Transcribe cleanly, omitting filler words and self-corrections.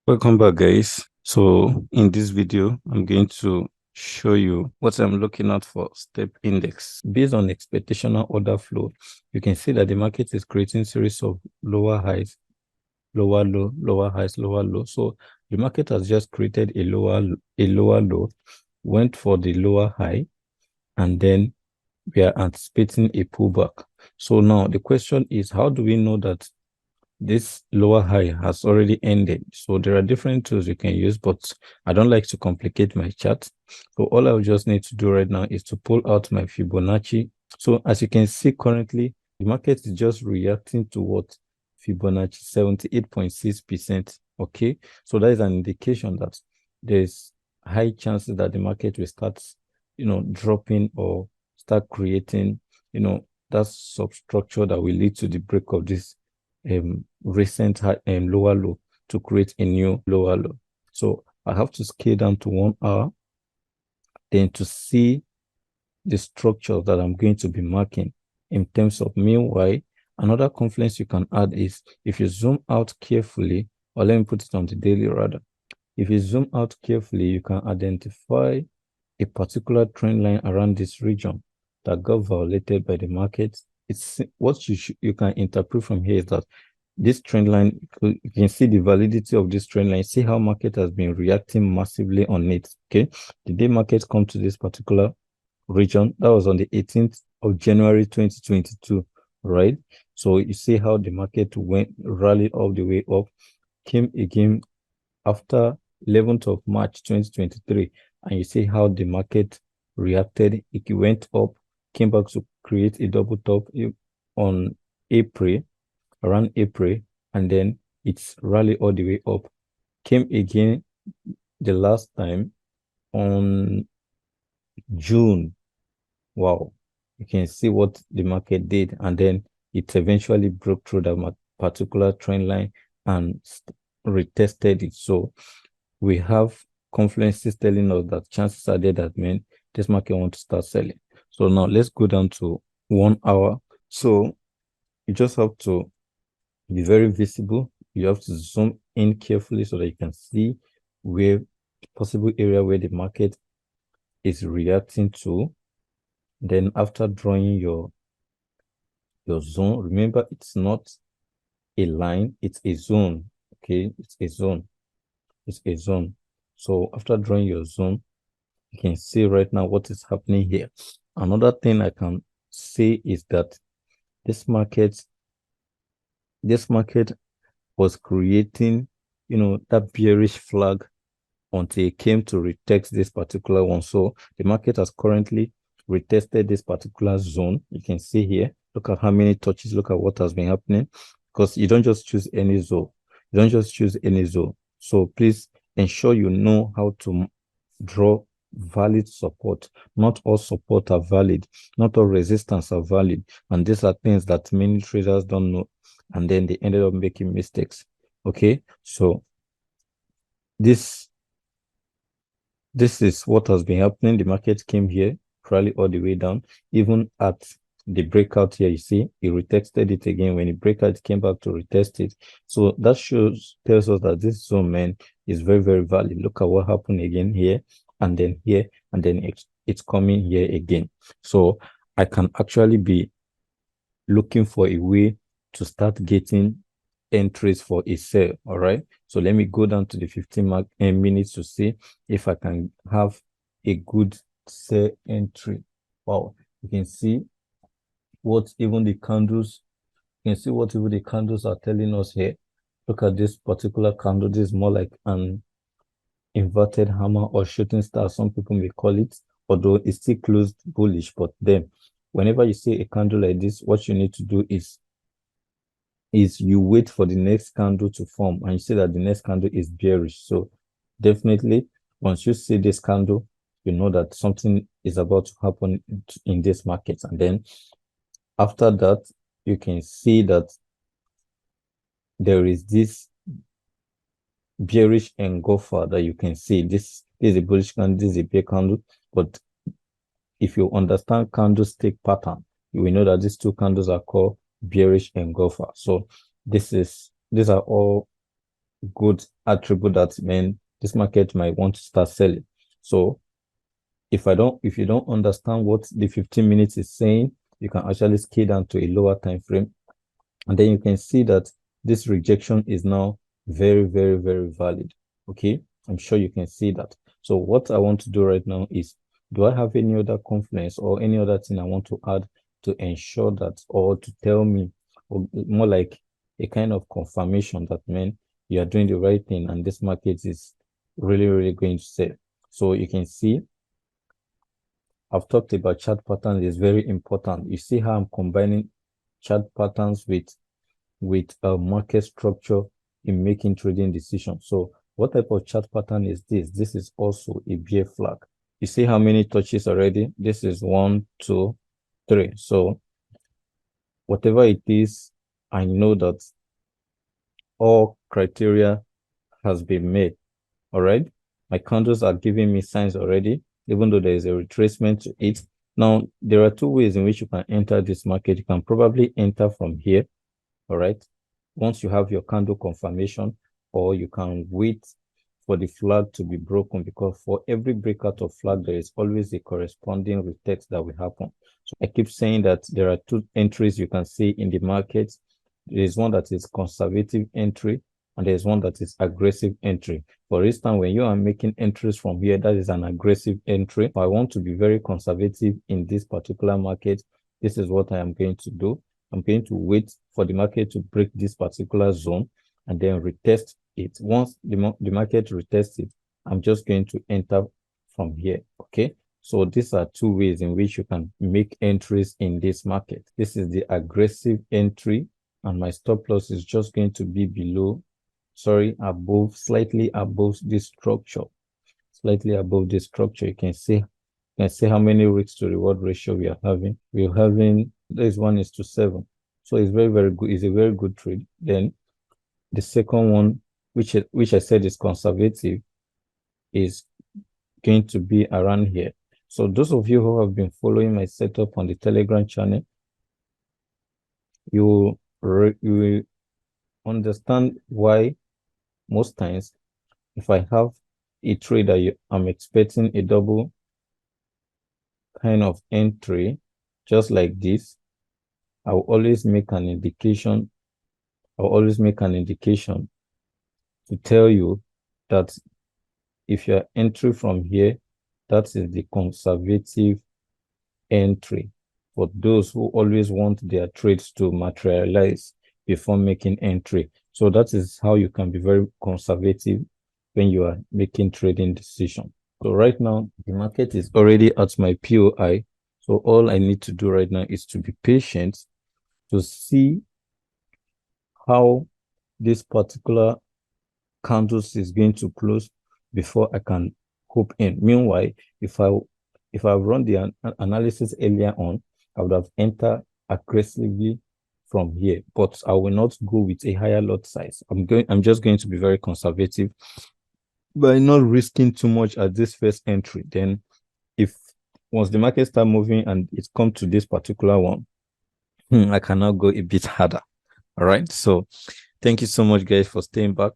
Welcome back, guys. So in this video, I'm going to show you what I'm looking at for step index. Based on expectational order flow, you can see that the market is creating series of lower highs, lower low, lower highs, lower low. So the market has just created a lower low, went for the lower high, and then we are anticipating a pullback. So now the question is, how do we know that this lower high has already ended? So there are different tools you can use, but I don't like to complicate my chart. So all I just need to do right now is to pull out my Fibonacci. So as you can see currently, the market is just reacting to what? Fibonacci 78.6%. Okay, so that is an indication that there's high chances that the market will start, dropping or start creating, that substructure that will lead to the break of this recent high, lower low to create a new lower low. So I have to scale down to 1 hour, then to see the structure that I'm going to be marking in terms of meanwhile. Another confluence you can add is if you zoom out carefully, or let me put it on the daily rather. If you zoom out carefully, you can identify a particular trend line around this region that got violated by the market. It's what you can interpret from here is that this trend line, you can see the validity of this trend line. See how market has been reacting massively on it. Okay, the day market come to this particular region, that was on the 18th of January 2022, right? So you see how the market went rallied all the way up, came again after 11th of March 2023, and you see how the market reacted. It went up, came back to create a double top on April, around April, and then it's rallied all the way up, came again the last time on June. Wow, you can see what the market did, and then it eventually broke through that particular trend line and retested it. So we have confluences telling us that chances are there that mean this market want to start selling. So now let's go down to 1 hour. So you just have to be very visible. You have to zoom in carefully so that you can see where possible area where the market is reacting to. Then after drawing your zone, remember it's not a line, it's a zone. Okay, it's a zone. It's a zone. So after drawing your zone, you can see right now what is happening here. Another thing I can say is that this market was creating, that bearish flag until it came to retest this particular one. So the market has currently retested this particular zone. You can see here, look at how many touches, look at what has been happening, because you don't just choose any zone. You don't just choose any zone. So please ensure you know how to draw valid support. Not all support are valid. Not all resistance are valid. And these are things that many traders don't know. And then they ended up making mistakes. Okay, so this is what has been happening. The market came here, rally all the way down. Even at the breakout here, you see, it retested it again. When it break out, it came back to retest it. So that tells us that this zone, man, is very, very valid. Look at what happened again here, and then here, and then it's coming here again. So I can actually be looking for a way to start getting entries for a sale. All right, so let me go down to the 15 minutes to see if I can have a good sell entry. Wow, you can see what even the candles are telling us here. Look at this particular candle. This is more like an inverted hammer or shooting star, some people may call it, although it's still closed bullish. But then whenever you see a candle like this, what you need to do is you wait for the next candle to form, and you see that the next candle is bearish. So definitely once you see this candle, you know that something is about to happen in this market. And then after that, you can see that there is this bearish engulfer that you can see. This is a bullish candle, this is a bear candle. But if you understand candlestick pattern, you will know that these two candles are called bearish engulfer. So these are all good attribute that this market might want to start selling. So if you don't understand what the 15 minutes is saying, you can actually scale down to a lower time frame, and then you can see that this rejection is now very, very, very valid. Okay, I'm sure you can see that. So what I want to do right now is, do I have any other confluence or any other thing I want to add to ensure that, or to tell me, or more like a kind of confirmation that, man, you are doing the right thing and this market is really, really going to sell. So you can see I've talked about chart patterns is very important. You see how I'm combining chart patterns with a market structure in making trading decisions. So what type of chart pattern is this? This is also a bear flag. You see how many touches already? This is 1, 2, 3. So whatever it is, I know that all criteria has been made. All right. My candles are giving me signs already, even though there is a retracement to it. Now, there are two ways in which you can enter this market. You can probably enter from here. All right. Once you have your candle confirmation, or you can wait for the flag to be broken, because for every breakout of flag, there is always a corresponding retest that will happen. So I keep saying that there are two entries you can see in the market. There is one that is conservative entry, and there's one that is aggressive entry. For instance, when you are making entries from here, that is an aggressive entry. If I want to be very conservative in this particular market, this is what I am going to do. I'm going to wait for the market to break this particular zone and then retest it. Once the market retests it, I'm just going to enter from here. Okay. So these are two ways in which you can make entries in this market. This is the aggressive entry, and my stop loss is just going to be below, above, slightly above this structure. Slightly above this structure. You can see how many risk to reward ratio we are having. We're having, this 1:7. So it's very, very good. It's a very good trade. Then the second one, which I said is conservative, is going to be around here. So those of you who have been following my setup on the Telegram channel, you will understand why most times if I have a trade that I'm expecting a double kind of entry, just like this, I'll always make an indication. I'll always make an indication to tell you that if you're entry from here, that is the conservative entry. For those who always want their trades to materialize before making entry. So that is how you can be very conservative when you are making trading decisions. So right now, the market is already at my POI. So all I need to do right now is to be patient to see how this particular candles is going to close before I can hope in. Meanwhile, if I run the analysis earlier on, I would have entered aggressively from here, but I will not go with a higher lot size. I'm just going to be very conservative by not risking too much at this first entry. Then if once the market start moving and it comes to this particular one, I cannot go a bit harder. All right. So thank you so much, guys, for staying back.